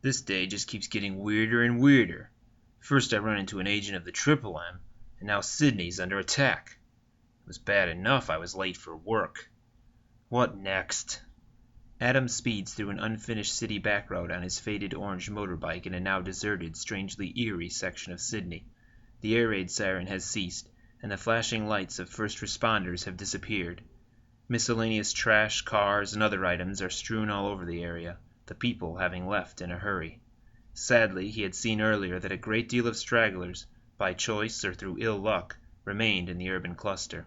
This day just keeps getting weirder and weirder. First I run into an agent of the Triple M, and now Sydney's under attack. It was bad enough I was late for work. What next? Adam speeds through an unfinished city backroad on his faded orange motorbike in a now deserted, strangely eerie section of Sydney. The air raid siren has ceased, and the flashing lights of first responders have disappeared. Miscellaneous trash, cars, and other items are strewn all over the area, the people having left in a hurry. Sadly, he had seen earlier that a great deal of stragglers, by choice or through ill luck, remained in the urban cluster.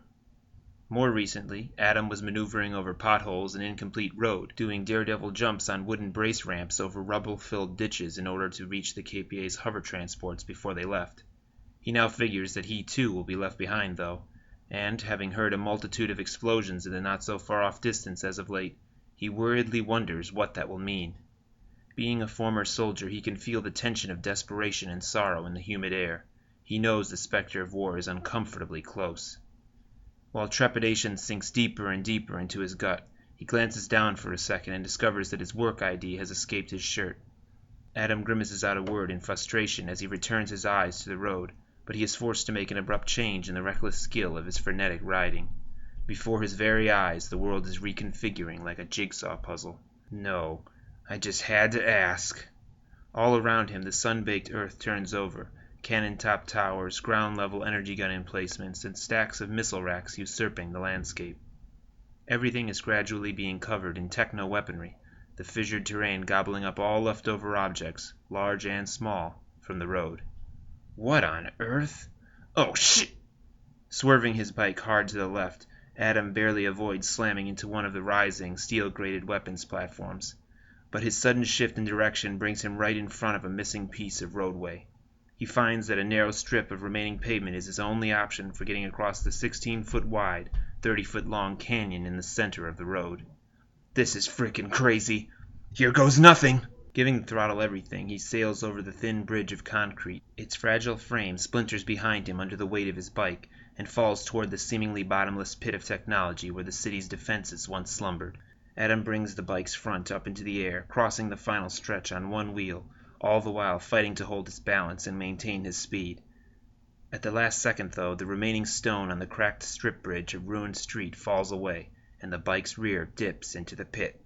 More recently, Adam was maneuvering over potholes and incomplete road, doing daredevil jumps on wooden brace ramps over rubble-filled ditches in order to reach the KPA's hover transports before they left. He now figures that he too will be left behind, though, and, having heard a multitude of explosions in the not-so-far-off distance as of late, he worriedly wonders what that will mean. Being a former soldier, he can feel the tension of desperation and sorrow in the humid air. He knows the specter of war is uncomfortably close. While trepidation sinks deeper and deeper into his gut, he glances down for a second and discovers that his work ID has escaped his shirt. Adam grimaces out a word in frustration as he returns his eyes to the road, but he is forced to make an abrupt change in the reckless skill of his frenetic riding. Before his very eyes, the world is reconfiguring like a jigsaw puzzle. No, I just had to ask. All around him, the sun-baked earth turns over, cannon-top towers, ground-level energy gun emplacements, and stacks of missile racks usurping the landscape. Everything is gradually being covered in techno-weaponry, the fissured terrain gobbling up all leftover objects, large and small, from the road. What on earth? Oh, shit! Swerving his bike hard to the left, Adam barely avoids slamming into one of the rising, steel-grated weapons platforms. But his sudden shift in direction brings him right in front of a missing piece of roadway. He finds that a narrow strip of remaining pavement is his only option for getting across the 16-foot-wide, 30-foot-long canyon in the center of the road. This is frickin' crazy. Here goes nothing! Giving the throttle everything, he sails over the thin bridge of concrete. Its fragile frame splinters behind him under the weight of his bike and falls toward the seemingly bottomless pit of technology where the city's defenses once slumbered. Adam brings the bike's front up into the air, crossing the final stretch on one wheel, all the while fighting to hold his balance and maintain his speed. At the last second, though, the remaining stone on the cracked strip bridge of ruined street falls away, and the bike's rear dips into the pit.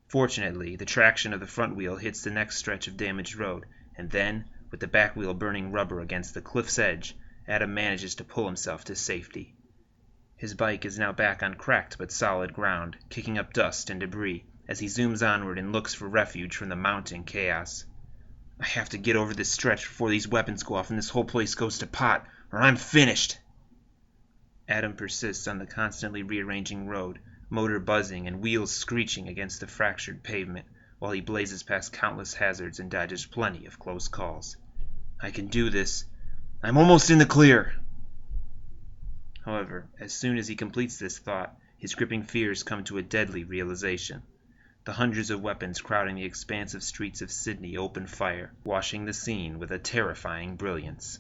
Fortunately, the traction of the front wheel hits the next stretch of damaged road, and then, with the back wheel burning rubber against the cliff's edge, Adam manages to pull himself to safety. His bike is now back on cracked but solid ground, kicking up dust and debris as he zooms onward and looks for refuge from the mounting chaos. I have to get over this stretch before these weapons go off and this whole place goes to pot, or I'm finished! Adam persists on the constantly rearranging road, motor buzzing and wheels screeching against the fractured pavement, while he blazes past countless hazards and dodges plenty of close calls. I can do this. I'm almost in the clear! However, as soon as he completes this thought, his gripping fears come to a deadly realization. The hundreds of weapons crowding the expansive streets of Sydney open fire, washing the scene with a terrifying brilliance.